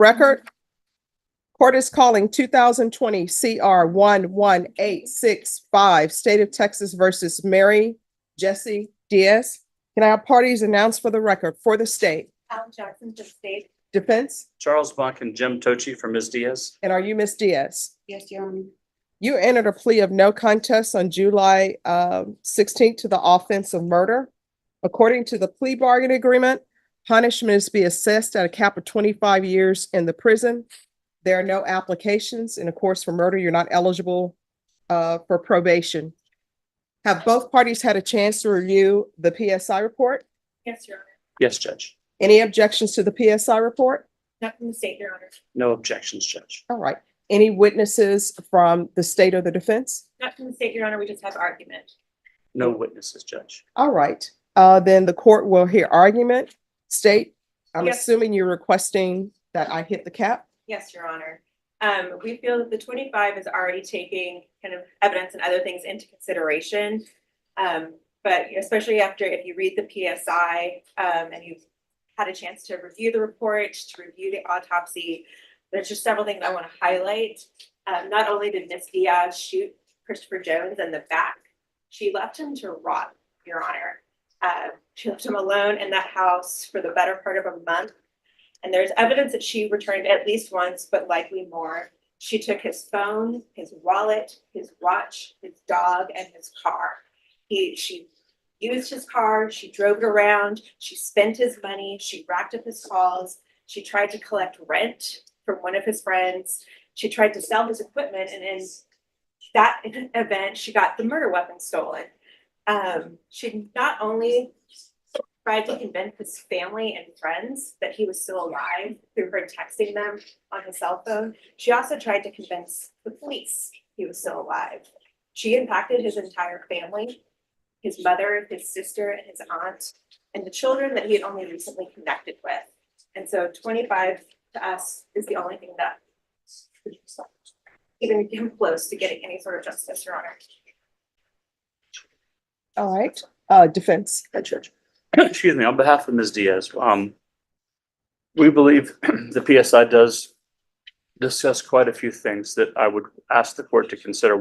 Record. Court is calling 2020 CR 11865, State of Texas versus Mary Jessie Diaz. Can I have parties announced for the record for the state? Alan Jackson for the state. Defense? Charles Buck and Jim Tochi for Ms. Diaz. And are you Ms. Diaz? Yes, Your Honor. You entered a plea of no contest on July 16th to the offense of murder. According to the plea bargain agreement, punishment is to be assessed at a cap of 25 years in the prison. There are no applications, and of course, for murder, you're not eligible for probation. Have both parties had a chance to review the PSI report? Yes, Your Honor. Yes, Judge. Any objections to the PSI report? Not from the state, Your Honor. No objections, Judge. All right. Any witnesses from the state or the defense? Not from the state, Your Honor. We just have argument. No witnesses, Judge. All right. Then the court will hear argument. State, I'm Yes. assuming you're requesting that I hit the cap? Yes, Your Honor. We feel that the 25 is already taking kind of evidence and other things into consideration. But especially after, if you read the PSI and you've had a chance to review the report, to review the autopsy, there's just several things I want to highlight. Not only did Ms. Diaz shoot Christopher Jones in the back, she left him to rot, Your Honor. She left him alone in that house for the better part of a month. And there's evidence that she returned at least once, but likely more. She took his phone, his wallet, his watch, his dog, and his car. She used his car, she drove it around, she spent his money, she racked up his calls, she tried to collect rent from one of his friends, she tried to sell his equipment, and in that event, she got the murder weapon stolen. She not only tried to convince his family and friends that he was still alive through her texting them on his cell phone, she also tried to convince the police he was still alive. She impacted his entire family, his mother, his sister, and his aunt, and the children that he had only recently connected with. And so 25 to us is the only thing that even came close to getting any sort of justice, Your Honor. All right. Defense. Head Judge. Excuse me, on behalf of Ms. Diaz, we believe the PSI does discuss quite a few things that I would ask the court to consider.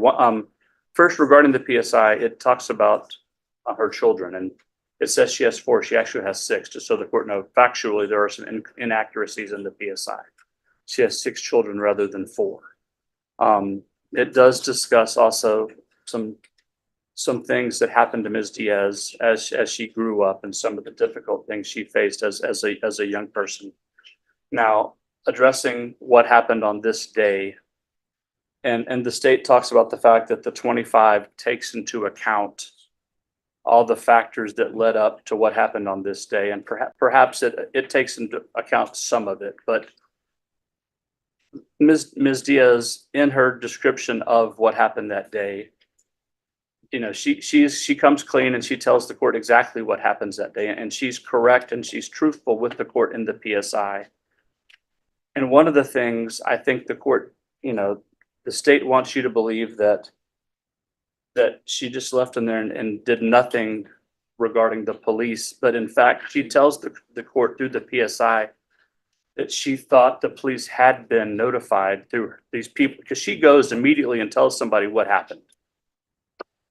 First, regarding the PSI, it talks about her children, and it says she has 4. She actually has 6, just so the court knows. Factually, there are some inaccuracies in the PSI. She has 6 children rather than 4. It does discuss also some things that happened to Ms. Diaz as she grew up, and some of the difficult things she faced as a young person. Now, addressing what happened on this day, and the state talks about the fact that the 25 takes into account all the factors that led up to what happened on this day, and perhaps it takes into account some of it, but Ms. Diaz, in her description of what happened that day, you know, she comes clean and she tells the court exactly what happens that day, and she's correct and she's truthful with the court in the PSI. And one of the things I think the court, you know, the state wants you to believe that she just left in there and did nothing regarding the police, but in fact, she tells the court through the PSI that she thought the police had been notified through these people, because she goes immediately and tells somebody what happened.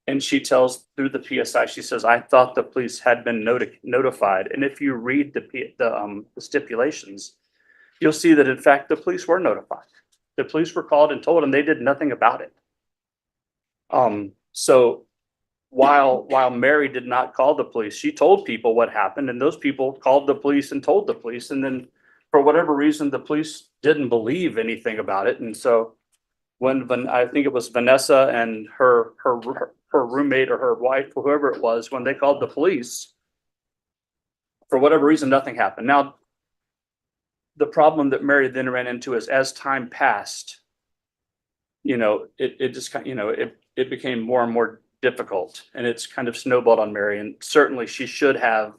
And she tells through the PSI, she says, I thought the police had been notified. And if you read the stipulations, you'll see that in fact, the police were notified. The police were called and told, and they did nothing about it. So while Mary did not call the police, she told people what happened, and those people called the police and told the police. And then for whatever reason, the police didn't believe anything about it. And so when I think it was Vanessa and her roommate or her wife, or whoever it was, when they called the police, for whatever reason, nothing happened. Now, the problem that Mary then ran into is as time passed, you know, it just kind of, you know, it became more and more difficult, and it's kind of snowballed on Mary. And certainly she should have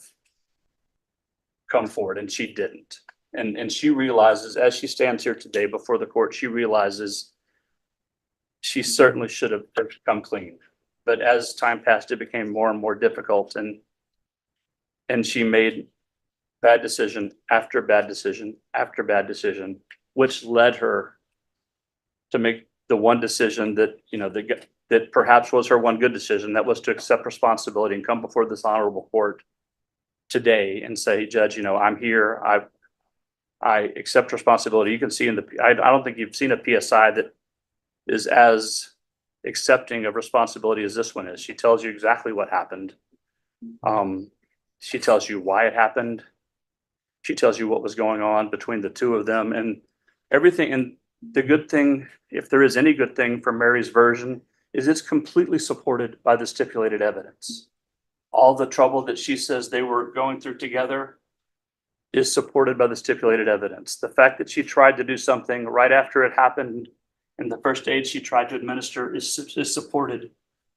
come forward, and she didn't. And she realizes, as she stands here today before the court, she realizes she certainly should have come clean. But as time passed, it became more and more difficult, and she made bad decision after bad decision after bad decision. which led her to make the one decision that, that perhaps was her one good decision, that was to accept responsibility and come before this honorable court today and say, Judge, I'm here. I accept responsibility. You can see I don't think you've seen a PSI that is as accepting of responsibility as this one is. She tells you exactly what happened. She tells you why it happened. She tells you what was going on between the two of them and everything. And the good thing, if there is any good thing from Mary's version, is it's completely supported by the stipulated evidence. All the trouble that she says they were going through together is supported by the stipulated evidence. The fact that she tried to do something right after it happened and the first aid she tried to administer is supported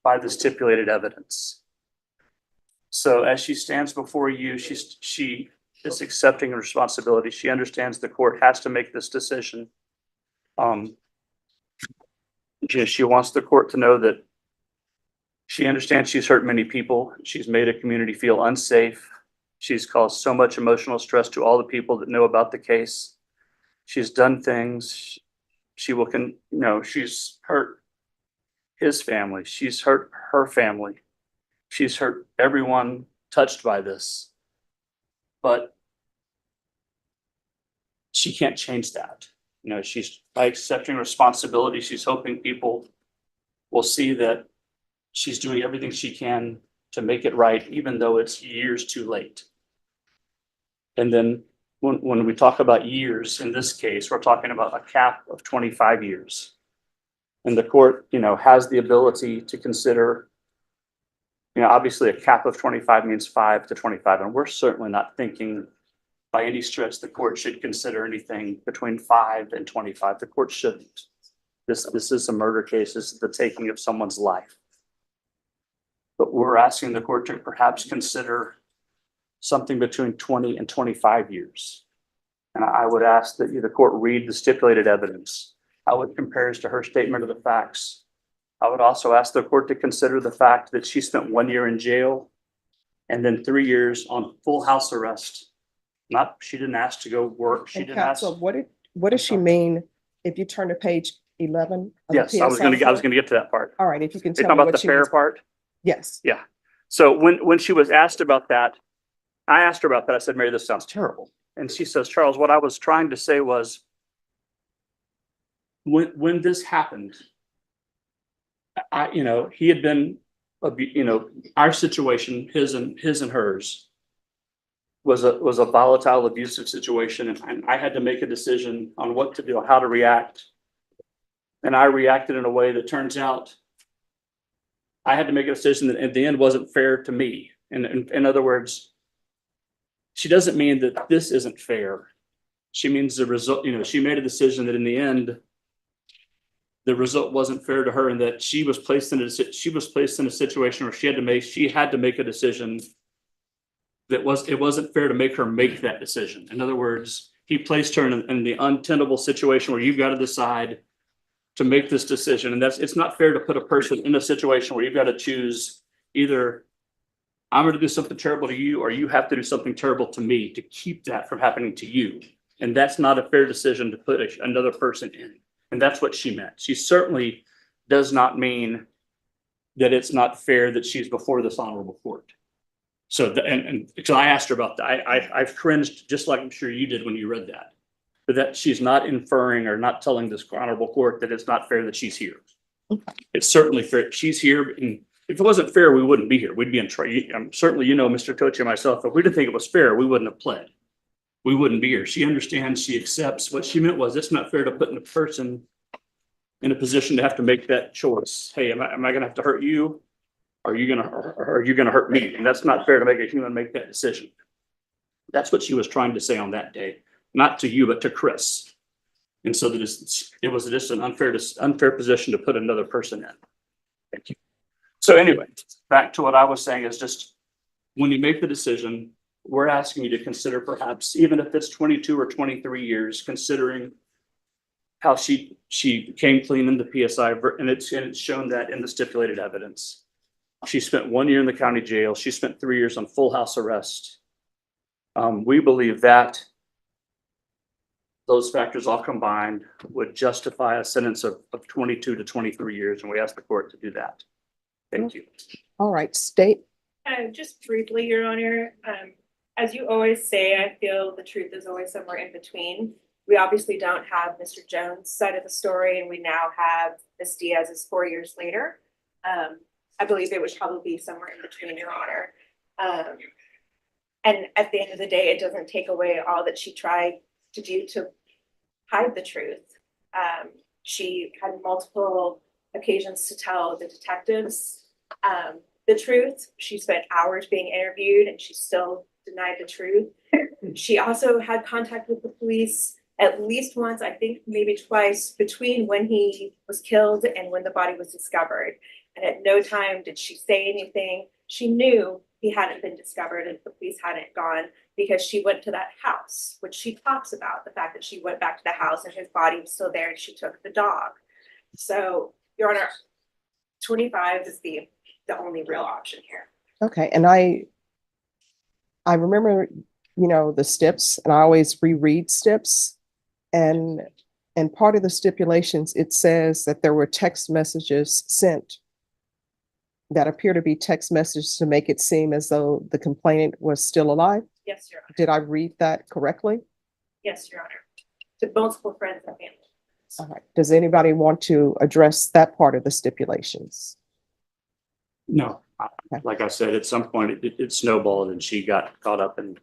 by the stipulated evidence. So as she stands before you, she is accepting responsibility. She understands the court has to make this decision. She wants the court to know that she understands she's hurt many people. She's made a community feel unsafe. She's caused so much emotional stress to all the people that know about the case. She's done things. She's hurt his family. She's hurt her family. She's hurt everyone touched by this. But she can't change that. She's by accepting responsibility, she's hoping people will see that she's doing everything she can to make it right, even though it's years too late. And then when we talk about years, in this case, we're talking about a cap of 25 years. And the court, has the ability to consider, obviously a cap of 25 means 5 to 25. And we're certainly not thinking by any stretch the court should consider anything between 5 and 25. The court shouldn't. This is a murder case. This is the taking of someone's life. But we're asking the court to perhaps consider something between 20 and 25 years. And I would ask that the court read the stipulated evidence, how it compares to her statement of the facts. I would also ask the court to consider the fact that she spent 1 year in jail and then 3 years on full house arrest. She didn't ask to go work. She didn't ask. So what does she mean if you turn to page 11? Yes, I was going to get to that part. All right, if you can You're tell talking me about what the she fair means. part? Yes. Yeah. So when she was asked about that, I asked her about that. I said, Mary, this sounds terrible. And she says, Charles, what I was trying to say was, when this happened, he had been, our situation, his and hers, was a volatile, abusive situation, and I had to make a decision on what to do, how to react. And I reacted in a way that turns out I had to make a decision that at the end wasn't fair to me. And in other words, she doesn't mean that this isn't fair. She means the result, she made a decision that in the end, the result wasn't fair to her, and that she was placed in a situation where she had to make a decision that it wasn't fair to make her make that decision. In other words, he placed her in the untenable situation where you've got to decide to make this decision. And it's not fair to put a person in a situation where you've got to choose either I'm going to do something terrible to you, or you have to do something terrible to me to keep that from happening to you. And that's not a fair decision to put another person in. And that's what she meant. She certainly does not mean that it's not fair that she's before this honorable court. So, so I asked her about that. I cringed just like I'm sure you did when you read that. But that she's not inferring or not telling this honorable court that it's not fair that she's here. It's certainly fair. She's here. And if it wasn't fair, we wouldn't be here. We'd be in trouble. Certainly, Mr. Tochi and myself, if we didn't think it was fair, we wouldn't have pled. We wouldn't be here. She understands, she accepts. What she meant was it's not fair to put in a person in a position to have to make that choice. Hey, am I going to have to hurt you? Are you going to hurt me? And that's not fair to make a human make that decision. That's what she was trying to say on that day, not to you, but to Chris. And so that it was just an unfair position to put another person in. Thank you. So anyway, back to what I was saying is just when you make the decision, we're asking you to consider perhaps, even if it's 22 or 23 years, considering how she came clean in the PSI, and it's shown that in the stipulated evidence. She spent 1 year in the county jail. She spent 3 years on full house arrest. We believe that those factors all combined would justify a sentence of 22 to 23 years, and we ask the court to do that. Thank you. All right, state. Just briefly, Your Honor, as you always say, I feel the truth is always somewhere in between. We obviously don't have Mr. Jones' side of the story, and we now have Ms. Diaz's 4 years later. I believe it would probably be somewhere in between, Your Honor. And at the end of the day, it doesn't take away all that she tried to do to hide the truth. She had multiple occasions to tell the detectives the truth. She spent hours being interviewed and she still denied the truth. She also had contact with the police at least once, I think maybe twice, between when he was killed and when the body was discovered. And at no time did she say anything. She knew he hadn't been discovered and the police hadn't gone because she went to that house, which she talks about, the fact that she went back to the house and his body was still there and she took the dog. So, Your Honor, 25 is the only real option here. Okay, and I remember, you know, the steps, and I always reread steps, and part of the stipulations, it says that there were text messages sent that appear to be text messages to make it seem as though the complainant was still alive. Yes, Your Honor. Did I read that correctly? Yes, Your Honor. To multiple friends and family. All right. Does anybody want to address that part of the stipulations? No, like I said, at some point it snowballed and she got caught up in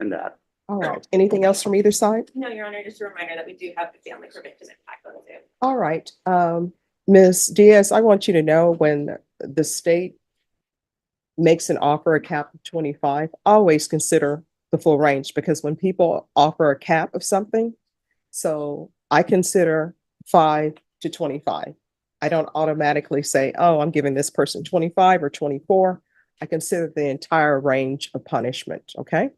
that. All right. Anything else from either side? No, Your Honor, just a reminder that we do have the family preventive impact on Zoom. All right. Ms. Diaz, I want you to know when the state makes an offer a cap of 25, always consider the full range, because when people offer a cap of something, so I consider 5 to 25. I don't automatically say, oh, I'm giving this person 25 or 24. I consider the entire range of punishment, okay?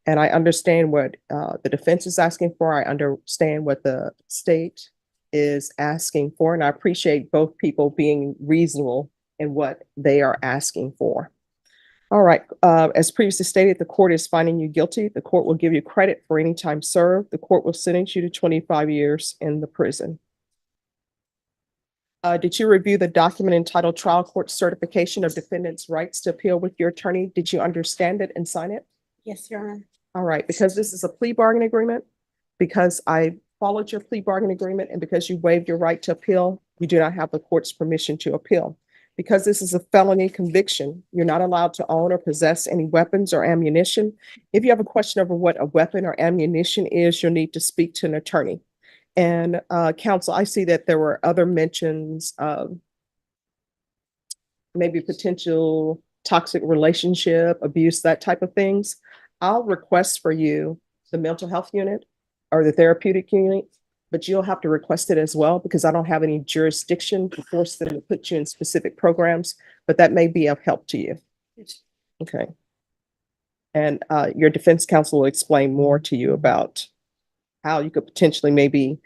And I understand what the defense is asking for. I understand what the state is asking for, and I appreciate both people being reasonable in what they are asking for. All right, as previously stated, the court is finding you guilty. The court will give you credit for any time served. The court will sentence you to 25 years in the prison. Did you review the document entitled Trial Court Certification of Defendant's Rights to Appeal with your attorney? Did you understand it and sign it? Yes, Your Honor. All right, because this is a plea bargain agreement, because I followed your plea bargain agreement, and because you waived your right to appeal, you do not have the court's permission to appeal. Because this is a felony conviction, you're not allowed to own or possess any weapons or ammunition. If you have a question over what a weapon or ammunition is, you'll need to speak to an attorney. And counsel, I see that there were other mentions of maybe potential toxic relationship, abuse, that type of things. I'll request for you the mental health unit or the therapeutic unit, but you'll have to request it as well, because I don't have any jurisdiction to force them to put you in specific programs, but that may be of help to you. Okay. And your defense counsel will explain more to you about how you could potentially maybe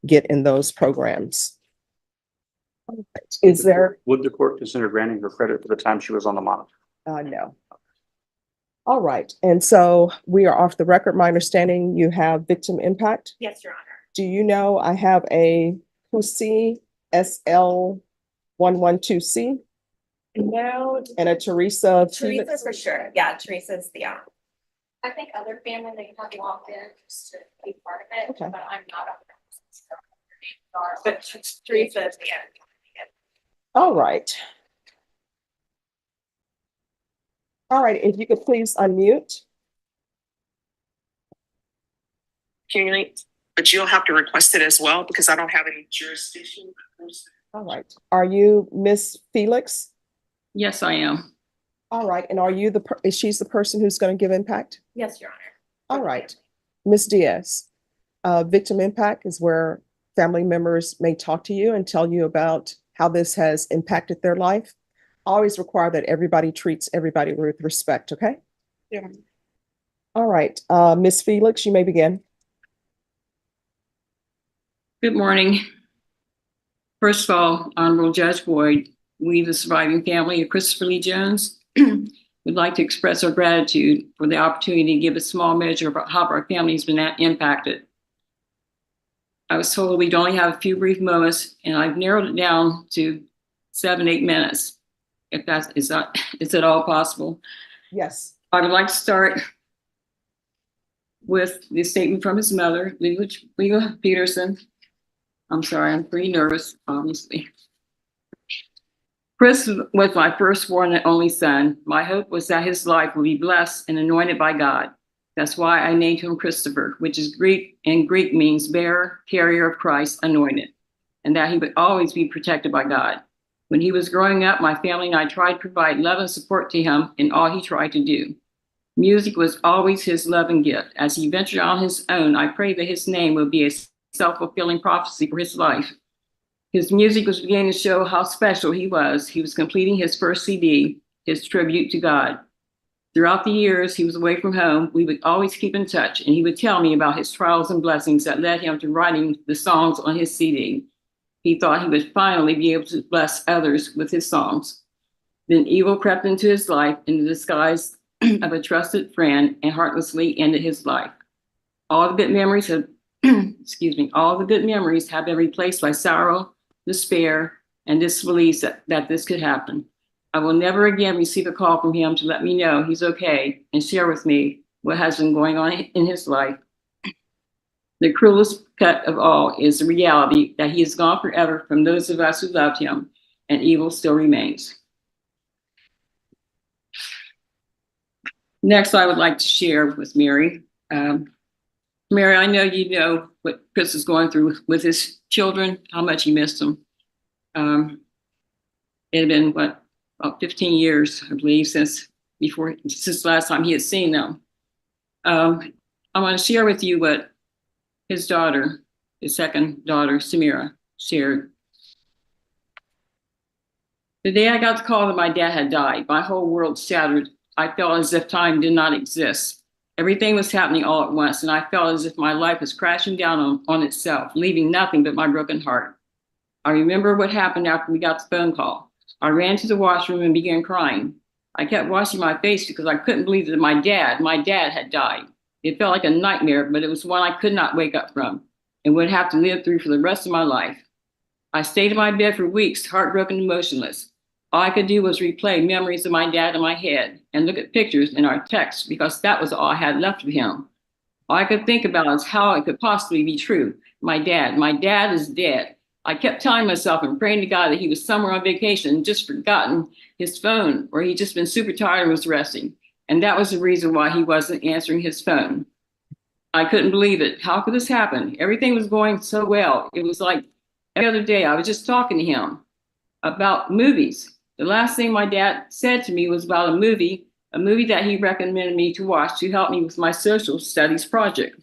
get in those programs. Is there? Would the court consider granting her credit for the time she was on the monitor? No. All right. And so we are off the record. My understanding, you have victim impact. Yes, Your Honor. Do you know I have a Husi SL112C No, and a Teresa? Teresa for sure. Yeah, Teresa's the, I think other family that you have logged in just to be part of it, Okay. but I'm not. but Teresa's the, All right. All right, if you could please unmute. But you'll have to request it as well, because I don't have any jurisdiction. All right. Are you Miss Felix? Yes, I am. All right. And are you is she's the person who's going to give impact? yes, Your Honor. All right. Miss Diaz, victim impact is where family members may talk to you and tell you about how this has impacted their life. Always require that everybody treats everybody with respect, okay? Yeah. All right. Miss Felix, you may begin. Good morning. First of all, Honorable Judge Boyd, we, the surviving family of Christopher Lee Jones, would like to express our gratitude for the opportunity to give a small measure of how our family has been impacted. I was told we'd only have a few brief moments, and I've narrowed it down to 7, 8 minutes. If is at all possible. Yes. I would like to start with the statement from his mother, Leela Peterson. I'm sorry, I'm pretty nervous, obviously. Chris was my firstborn and only son. My hope was that his life would be blessed and anointed by God. That's why I named him Christopher, which is Greek, and Greek means bearer, carrier of Christ, anointed, and that he would always be protected by God. When he was growing up, my family and I tried to provide love and support to him in all he tried to do. Music was always his love and gift. As he ventured on his own, I pray that his name would be a self-fulfilling prophecy for his life. His music was beginning to show how special he was. He was completing his first CD, his tribute to God. Throughout the years he was away from home, we would always keep in touch, and he would tell me about his trials and blessings that led him to writing the songs on his CD. He thought he would finally be able to bless others with his songs. Then evil crept into his life in the disguise of a trusted friend and heartlessly ended his life. All the good memories have, all the good memories have been replaced by sorrow, despair, and disbelief that this could happen. I will never again receive a call from him to let me know he's okay and share with me what has been going on in his life. The cruelest cut of all is the reality that he is gone forever from those of us who loved him, and evil still remains. Next, I would like to share with Mary. Mary, I know you know what Chris is going through with his children, how much he missed them. It had been, about 15 years, I believe, since last time he had seen them. I want to share with you what his daughter, his second daughter, Samira, shared. The day I got the call that my dad had died, my whole world shattered. I felt as if time did not exist. Everything was happening all at once, and I felt as if my life was crashing down on itself, leaving nothing but my broken heart. I remember what happened after we got the phone call. I ran to the washroom and began crying. I kept washing my face because I couldn't believe that my dad had died. It felt like a nightmare, but it was one I could not wake up from and would have to live through for the rest of my life. I stayed in my bed for weeks, heartbroken and motionless. All I could do was replay memories of my dad in my head and look at pictures in our texts because that was all I had left of him. All I could think about is how it could possibly be true. My dad is dead. I kept telling myself and praying to God that he was somewhere on vacation and just forgotten his phone, or he'd just been super tired and was resting. And that was the reason why he wasn't answering his phone. I couldn't believe it. How could this happen? Everything was going so well. It was like every other day I was just talking to him about movies. The last thing my dad said to me was about a movie that he recommended me to watch to help me with my social studies project.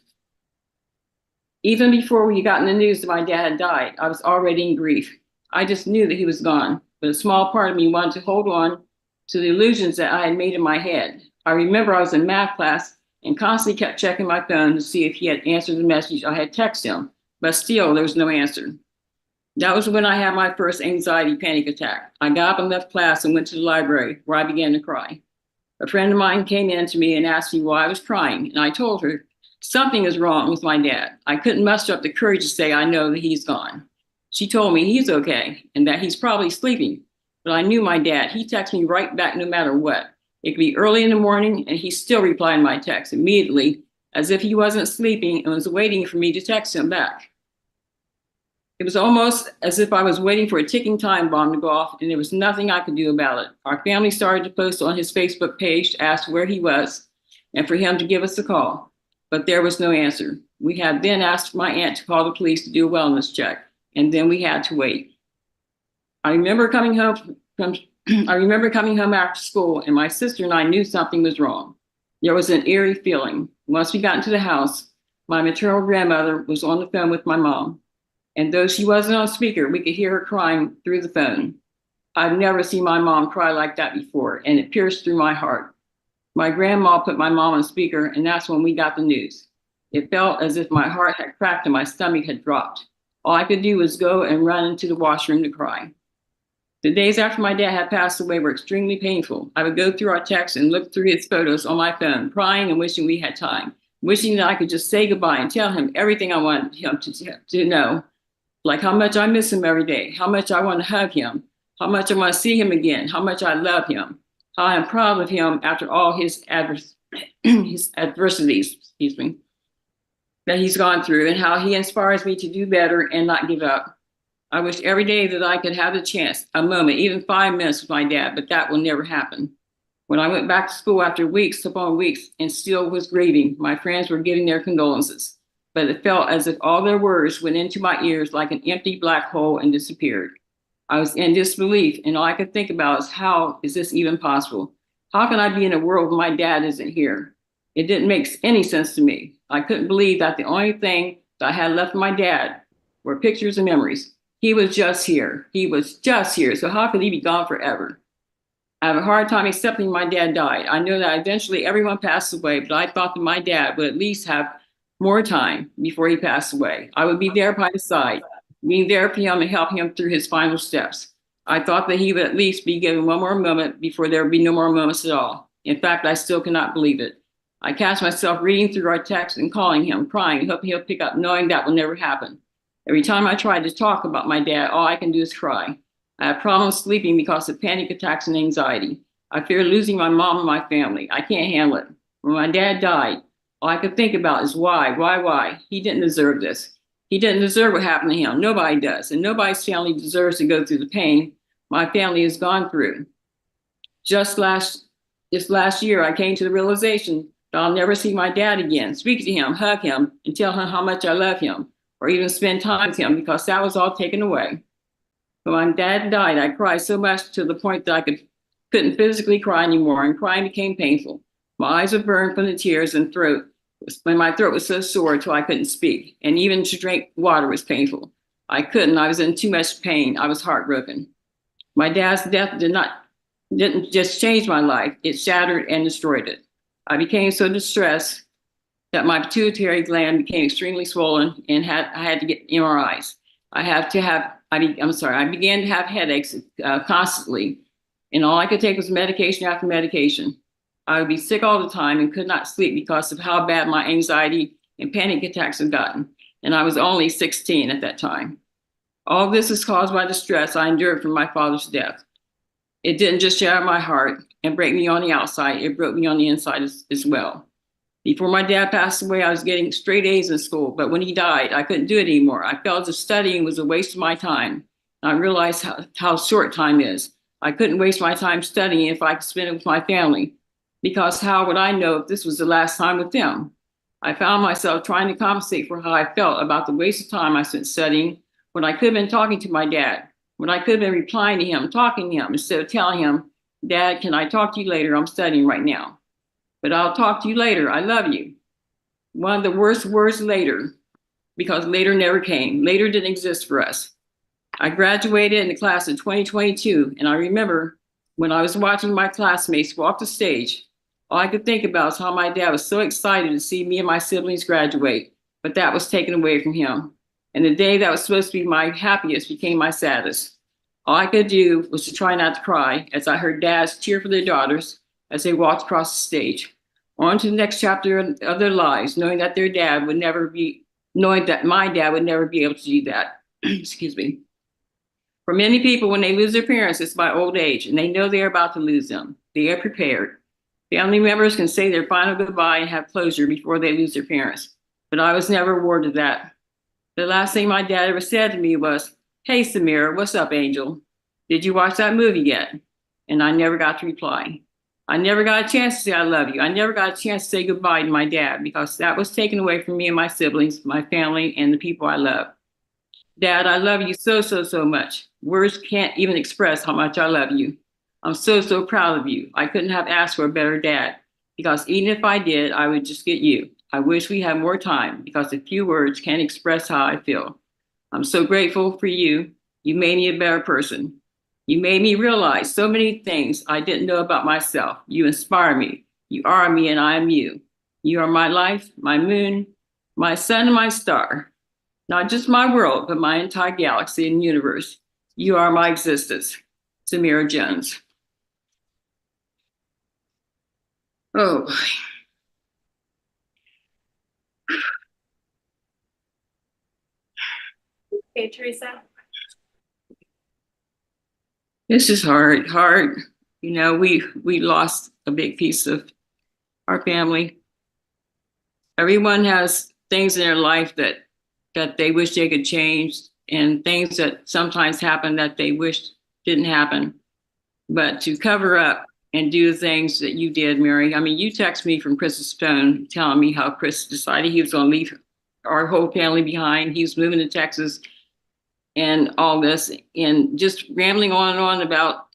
Even before we got in the news that my dad had died, I was already in grief. I just knew that he was gone, but a small part of me wanted to hold on to the illusions that I had made in my head. I remember I was in math class and constantly kept checking my phone to see if he had answered the message I had texted him, but still there was no answer. That was when I had my first anxiety panic attack. I got up and left class and went to the library, where I began to cry. A friend of mine came in to me and asked me why I was crying, and I told her something is wrong with my dad. I couldn't muster up the courage to say I know that he's gone. She told me he's okay and that he's probably sleeping, but I knew my dad. He texted me right back no matter what. It could be early in the morning, and he still replied to my text immediately, as if he wasn't sleeping and was waiting for me to text him back. It was almost as if I was waiting for a ticking time bomb to go off, and there was nothing I could do about it. Our family started to post on his Facebook page to ask where he was and for him to give us a call, but there was no answer. We had then asked my aunt to call the police to do a wellness check, and then we had to wait. I remember coming home after school, and my sister and I knew something was wrong. There was an eerie feeling. Once we got into the house, my maternal grandmother was on the phone with my mom. And though she wasn't on speaker, we could hear her crying through the phone. I've never seen my mom cry like that before, and it pierced through my heart. My grandma put my mom on speaker, and that's when we got the news. It felt as if my heart had cracked and my stomach had dropped. All I could do was go and run into the washroom to cry. The days after my dad had passed away were extremely painful. I would go through our texts and look through his photos on my phone, crying and wishing we had time. wishing that I could just say goodbye and tell him everything I wanted him to know, like how much I miss him every day, how much I want to hug him, how much I want to see him again, how much I love him, how I'm proud of him after all his his adversities, excuse me, that he's gone through, and how he inspires me to do better and not give up. I wish every day that I could have the chance, a moment, even 5 minutes with my dad, but that will never happen. When I went back to school after weeks upon weeks and still was grieving, my friends were giving their condolences, but it felt as if all their words went into my ears like an empty black hole and disappeared. I was in disbelief, and all I could think about is, how is this even possible? How can I be in a world where my dad isn't here? It didn't make any sense to me. I couldn't believe that the only thing that I had left of my dad were pictures and memories. He was just here. He was just here. So how could he be gone forever? I have a hard time accepting my dad died. I know that eventually everyone passed away, but I thought that my dad would at least have more time before he passed away. I would be there by his side, being there for him and helping him through his final steps. I thought that he would at least be given one more moment before there would be no more moments at all. In fact, I still cannot believe it. I catch myself reading through our text and calling him, crying, hoping he'll pick up, knowing that will never happen. Every time I try to talk about my dad, all I can do is cry. I have problems sleeping because of panic attacks and anxiety. I fear losing my mom and my family. I can't handle it. When my dad died, all I could think about is why? He didn't deserve this. He didn't deserve what happened to him. Nobody does. And nobody's family deserves to go through the pain my family has gone through. This last year, I came to the realization that I'll never see my dad again, speak to him, hug him, and tell him how much I love him, or even spend time with him, because that was all taken away. When my dad died, I cried so much to the point that I couldn't physically cry anymore, and crying became painful. My eyes were burned from the tears, and my throat was so sore until I couldn't speak, and even to drink water was painful. I couldn't. I was in too much pain. I was heartbroken. My dad's death didn't just change my life; it shattered and destroyed it. I became so distressed that my pituitary gland became extremely swollen, and I had to get MRIs. I began to have headaches constantly, and all I could take was medication after medication. I would be sick all the time and could not sleep because of how bad my anxiety and panic attacks had gotten, and I was only 16 at that time. All this is caused by the stress I endured from my father's death. It didn't just shatter my heart and break me on the outside, it broke me on the inside as well. Before my dad passed away, I was getting straight A's in school, but when he died, I couldn't do it anymore. I felt as if studying was a waste of my time. I realized how short time is. I couldn't waste my time studying if I could spend it with my family, because how would I know if this was the last time with them? I found myself trying to compensate for how I felt about the waste of time I spent studying, when I could have been talking to my dad, when I could have been replying to him, talking to him, instead of telling him, "Dad, can I talk to you later? I'm studying right now." But I'll talk to you later. I love you. One of the worst words, later, because later never came. Later didn't exist for us. I graduated in the class of 2022, and I remember when I was watching my classmates walk the stage, all I could think about is how my dad was so excited to see me and my siblings graduate, but that was taken away from him. And the day that was supposed to be my happiest became my saddest. All I could do was to try not to cry as I heard dads cheer for their daughters as they walked across the stage, on to the next chapter of their lives, knowing that my dad would never be able to do that. Excuse me. For many people, when they lose their parents, it's by old age, and they know they're about to lose them. They are prepared. Family members can say their final goodbye and have closure before they lose their parents. But I was never awarded that. The last thing my dad ever said to me was, "Hey, Samira, what's up, Angel? Did you watch that movie yet?" And I never got to reply. I never got a chance to say I love you. I never got a chance to say goodbye to my dad, because that was taken away from me and my siblings, my family, and the people I love. Dad, I love you so, so, so much. Words can't even express how much I love you. I'm so, so proud of you. I couldn't have asked for a better dad, because even if I did, I would just get you. I wish we had more time, because a few words can't express how I feel. I'm so grateful for you. You made me a better person. You made me realize so many things I didn't know about myself. You inspire me. You are me and I am you. You are my life, my moon, my sun and my star. Not just my world, but my entire galaxy and universe. You are my existence. Samira Jones. Oh, Okay, Teresa? This is hard. You know, we lost a big piece of our family. Everyone has things in their life that they wish they could change, and things that sometimes happen that they wish didn't happen. But to cover up and do the things that you did, Mary, I mean, you text me from Chris's phone telling me how Chris decided he was going to leave our whole family behind. He was moving to Texas and all this, and just rambling on and on about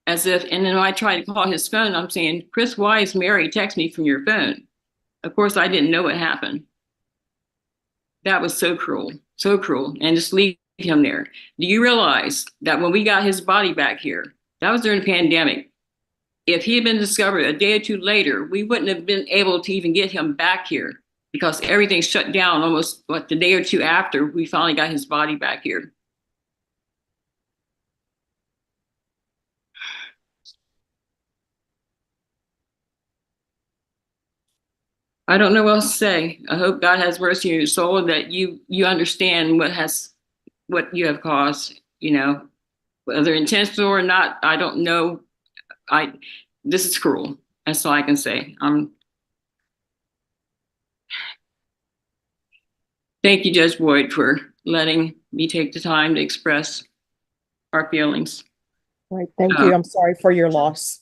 as if, and then when I tried to call his phone, I'm saying, Chris, why is Mary text me from your phone? Of course, I didn't know what happened. That was so cruel, and just leave him there. Do you realize that when we got his body back here, that was during the pandemic. If he had been discovered a day or two later, we wouldn't have been able to even get him back here because everything shut down almost the day or two after we finally got his body back here. I don't know what else to say. I hope God has mercy on your soul, that you understand what you have caused, you know, whether intentional or not, I don't know. This is cruel. That's all I can say. Thank you, Judge Boyd, for letting me take the time to express our feelings. All right, thank you. I'm sorry for your loss.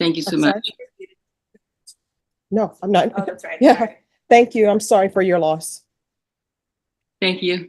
Thank you so I'm sorry? much. No, I'm not. Oh, that's right. Yeah. Sorry. Thank you. I'm sorry for your loss. Thank you.